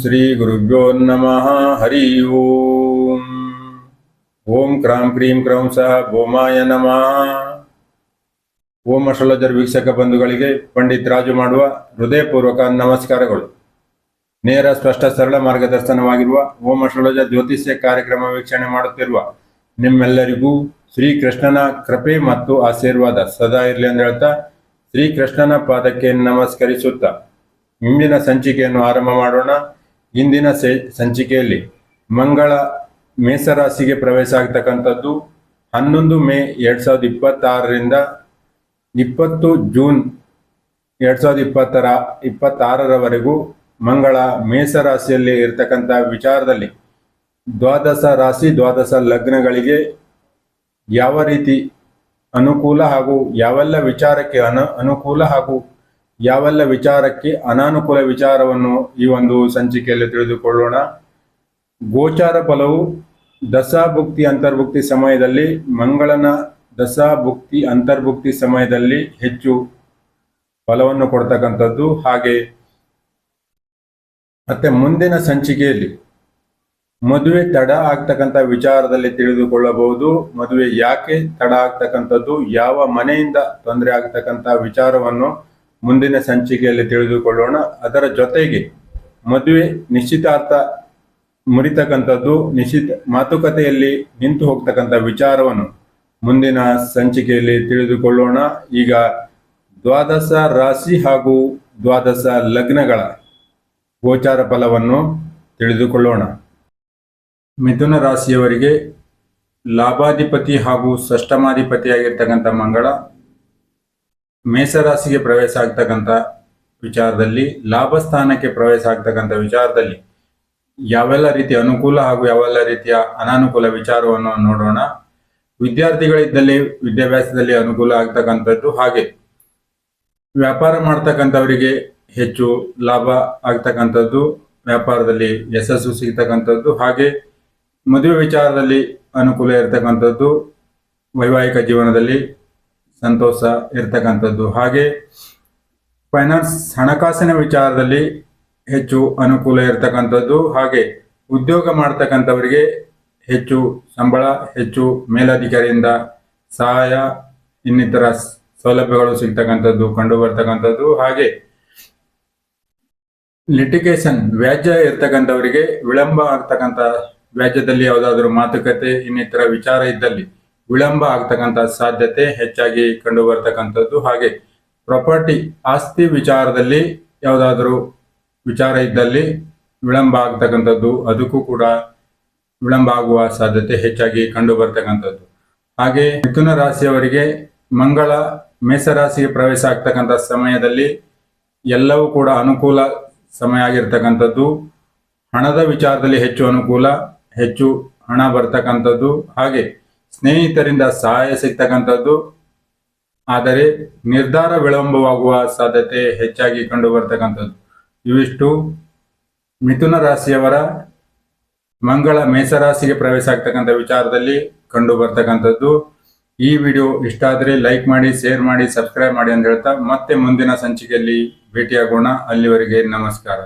ಶ್ರೀ ಗುರುಭ್ಯೋ ನಮಃ ಹರಿ ಓಂ. ಓಂ ಕ್ರಾಂ ಕ್ರೀಂ ಕ್ರೌಂ ಸಹ ಭೌಮಾಯ ನಮಃ. ಓಂ ಅಸ್ಟ್ರಾಲಜರ್ ವೀಕ್ಷಕ ಬಂಧುಗಳಿಗೆ ಪಂಡಿತ್ ರಾಜು ಮಾಡುವ ಹೃದಯಪೂರ್ವಕ ನಮಸ್ಕಾರಗಳು. ನೇರ ಸ್ಪಷ್ಟ ಸರಳ ಮಾರ್ಗದರ್ಶನವಾಗಿರುವ ಓಂ ಅಸ್ಟ್ರಾಲಜರ್ ಜ್ಯೋತಿಷ್ಯ ಕಾರ್ಯಕ್ರಮ ವೀಕ್ಷಣೆ ಮಾಡುತ್ತಿರುವ ನಿಮ್ಮೆಲ್ಲರಿಗೂ ಶ್ರೀಕೃಷ್ಣನ ಕೃಪೆ ಮತ್ತು ಆಶೀರ್ವಾದ ಸದಾ ಇರಲಿ ಅಂತ ಹೇಳ್ತಾ ಶ್ರೀಕೃಷ್ಣನ ಪಾದಕ್ಕೆ ನಮಸ್ಕರಿಸುತ್ತಾ ಇಂದಿನ ಸಂಚಿಕೆಯನ್ನು ಆರಂಭ ಮಾಡೋಣ. ಇಂದಿನ ಸಂಚಿಕೆಯಲ್ಲಿ ಮಂಗಳ ಮೇಷರಾಶಿಗೆ ಪ್ರವೇಶ ಆಗ್ತಕ್ಕಂಥದ್ದು 11 ಮೇ 2026ರಿಂದ 20 ಜೂನ್ 2026ರವರೆಗೂ ಮಂಗಳ ಮೇಷರಾಶಿಯಲ್ಲಿ ಇರತಕ್ಕಂಥ ವಿಚಾರದಲ್ಲಿ ದ್ವಾದಶ ರಾಶಿ ದ್ವಾದಶ ಲಗ್ನಗಳಿಗೆ ಯಾವ ರೀತಿ ಅನುಕೂಲ ಹಾಗೂ ಯಾವೆಲ್ಲ ವಿಚಾರಕ್ಕೆ ಅನುಕೂಲ ಹಾಗೂ ಯಾವೆಲ್ಲ ವಿಚಾರಕ್ಕೆ ಅನಾನುಕೂಲ ವಿಚಾರವನ್ನು ಈ ಒಂದು ಸಂಚಿಕೆಯಲ್ಲಿ ತಿಳಿದುಕೊಳ್ಳೋಣ. ಗೋಚಾರ ಫಲವು ದಶಾಭುಕ್ತಿ ಅಂತರ್ಭುಕ್ತಿ ಸಮಯದಲ್ಲಿ ಮಂಗಳನ ದಶಾಭುಕ್ತಿ ಅಂತರ್ಭುಕ್ತಿ ಸಮಯದಲ್ಲಿ ಹೆಚ್ಚು ಫಲವನ್ನು ಕೊಡ್ತಕ್ಕಂಥದ್ದು. ಹಾಗೆ ಮತ್ತೆ ಮುಂದಿನ ಸಂಚಿಕೆಯಲ್ಲಿ ಮದುವೆ ತಡ ಆಗ್ತಕ್ಕಂಥ ವಿಚಾರದಲ್ಲಿ ತಿಳಿದುಕೊಳ್ಳಬಹುದು. ಮದುವೆ ಯಾಕೆ ತಡ ಆಗ್ತಕ್ಕಂಥದ್ದು, ಯಾವ ಮನೆಯಿಂದ ತೊಂದರೆ ಆಗ್ತಕ್ಕಂಥ ವಿಚಾರವನ್ನು ಮುಂದಿನ ಸಂಚಿಕೆಯಲ್ಲಿ ತಿಳಿದುಕೊಳ್ಳೋಣ. ಅದರ ಜೊತೆಗೆ ಮದುವೆ ನಿಶ್ಚಿತಾರ್ಥ ಮುರಿತಕ್ಕಂಥದ್ದು, ಮಾತುಕತೆಯಲ್ಲಿ ನಿಂತು ಹೋಗ್ತಕ್ಕಂಥ ವಿಚಾರವನ್ನು ಮುಂದಿನ ಸಂಚಿಕೆಯಲ್ಲಿ ತಿಳಿದುಕೊಳ್ಳೋಣ. ಈಗ ದ್ವಾದಶ ರಾಶಿ ಹಾಗೂ ದ್ವಾದಶ ಲಗ್ನಗಳ ಗೋಚಾರ ಫಲವನ್ನು ತಿಳಿದುಕೊಳ್ಳೋಣ. ಮಿಥುನ ರಾಶಿಯವರಿಗೆ ಲಾಭಾಧಿಪತಿ ಹಾಗೂ ಷಷ್ಠಮಾಧಿಪತಿಯಾಗಿರ್ತಕ್ಕಂಥ ಮಂಗಳ ಮೇಷರಾಶಿಗೆ ಪ್ರವೇಶ ಆಗ್ತಕ್ಕಂಥ ವಿಚಾರದಲ್ಲಿ, ಲಾಭ ಸ್ಥಾನಕ್ಕೆ ಪ್ರವೇಶ ಆಗ್ತಕ್ಕಂಥ ವಿಚಾರದಲ್ಲಿ ಯಾವೆಲ್ಲ ರೀತಿಯ ಅನುಕೂಲ ಹಾಗೂ ಯಾವೆಲ್ಲ ರೀತಿಯ ಅನಾನುಕೂಲ ವಿಚಾರವನ್ನು ನೋಡೋಣ. ವಿದ್ಯಾರ್ಥಿಗಳಿದ್ದಲ್ಲಿ ವಿದ್ಯಾಭ್ಯಾಸದಲ್ಲಿ ಅನುಕೂಲ ಆಗ್ತಕ್ಕಂಥದ್ದು, ಹಾಗೆ ವ್ಯಾಪಾರ ಮಾಡ್ತಕ್ಕಂಥವರಿಗೆ ಹೆಚ್ಚು ಲಾಭ ಆಗ್ತಕ್ಕಂಥದ್ದು, ವ್ಯಾಪಾರದಲ್ಲಿ ಯಶಸ್ಸು ಸಿಗ್ತಕ್ಕಂಥದ್ದು, ಹಾಗೆ ಮದುವೆ ವಿಚಾರದಲ್ಲಿ ಅನುಕೂಲ ಇರತಕ್ಕಂಥದ್ದು, ವೈವಾಹಿಕ ಜೀವನದಲ್ಲಿ ಸಂತೋಷ ಇರ್ತಕ್ಕಂಥದ್ದು, ಹಾಗೆ ಫೈನಾನ್ಸ್ ಹಣಕಾಸಿನ ವಿಚಾರದಲ್ಲಿ ಹೆಚ್ಚು ಅನುಕೂಲ ಇರತಕ್ಕಂಥದ್ದು, ಹಾಗೆ ಉದ್ಯೋಗ ಮಾಡ್ತಕ್ಕಂಥವರಿಗೆ ಹೆಚ್ಚು ಸಂಬಳ, ಹೆಚ್ಚು ಮೇಲಧಿಕಾರಿಯಿಂದ ಸಹಾಯ, ಇನ್ನಿತರ ಸೌಲಭ್ಯಗಳು ಸಿಗ್ತಕ್ಕಂಥದ್ದು ಕಂಡು ಬರ್ತಕ್ಕಂಥದ್ದು, ಹಾಗೆ ಲಿಟಿಗೇಷನ್ ವ್ಯಾಜ್ಯ ಇರ್ತಕ್ಕಂಥವರಿಗೆ ವಿಳಂಬ ಆಗ್ತಕ್ಕಂಥ, ವ್ಯಾಜ್ಯದಲ್ಲಿ ಯಾವುದಾದ್ರೂ ಮಾತುಕತೆ ಇನ್ನಿತರ ವಿಚಾರ ಇದ್ದಲ್ಲಿ ವಿಳಂಬ ಆಗ್ತಕ್ಕಂಥ ಸಾಧ್ಯತೆ ಹೆಚ್ಚಾಗಿ ಕಂಡು ಬರ್ತಕ್ಕಂಥದ್ದು, ಹಾಗೆ ಪ್ರಾಪರ್ಟಿ ಆಸ್ತಿ ವಿಚಾರದಲ್ಲಿ ಯಾವುದಾದ್ರೂ ವಿಚಾರ ಇದ್ದಲ್ಲಿ ವಿಳಂಬ ಆಗ್ತಕ್ಕಂಥದ್ದು, ಅದಕ್ಕೂ ಕೂಡ ವಿಳಂಬ ಆಗುವ ಸಾಧ್ಯತೆ ಹೆಚ್ಚಾಗಿ ಕಂಡು ಬರ್ತಕ್ಕಂಥದ್ದು. ಹಾಗೆ ಮಿಥುನ ರಾಶಿಯವರಿಗೆ ಮಂಗಳ ಮೇಷರಾಶಿಗೆ ಪ್ರವೇಶ ಆಗ್ತಕ್ಕಂಥ ಸಮಯದಲ್ಲಿ ಎಲ್ಲವೂ ಕೂಡ ಅನುಕೂಲ ಸಮಯ ಆಗಿರ್ತಕ್ಕಂಥದ್ದು. ಹಣದ ವಿಚಾರದಲ್ಲಿ ಹೆಚ್ಚು ಅನುಕೂಲ, ಹೆಚ್ಚು ಹಣ ಬರ್ತಕ್ಕಂಥದ್ದು, ಹಾಗೆ ಸ್ನೇಹಿತರಿಂದ ಸಹಾಯ ಸಿಗ್ತಕ್ಕಂಥದ್ದು, ಆದರೆ ನಿರ್ಧಾರ ವಿಳಂಬವಾಗುವ ಸಾಧ್ಯತೆ ಹೆಚ್ಚಾಗಿ ಕಂಡು ಬರ್ತಕ್ಕಂಥದ್ದು. ಇವಿಷ್ಟು ಮಿಥುನ ರಾಶಿಯವರ ಮಂಗಳ ಮೇಷರಾಶಿಗೆ ಪ್ರವೇಶ ಆಗ್ತಕ್ಕಂಥ ವಿಚಾರದಲ್ಲಿ ಕಂಡು ಬರ್ತಕ್ಕಂಥದ್ದು. ಈ ವಿಡಿಯೋ ಇಷ್ಟ ಆದರೆ ಲೈಕ್ ಮಾಡಿ, ಶೇರ್ ಮಾಡಿ, ಸಬ್ಸ್ಕ್ರೈಬ್ ಮಾಡಿ ಅಂತ ಹೇಳ್ತಾ ಮತ್ತೆ ಮುಂದಿನ ಸಂಚಿಕೆಯಲ್ಲಿ ಭೇಟಿಯಾಗೋಣ. ಅಲ್ಲಿವರೆಗೆ ನಮಸ್ಕಾರ.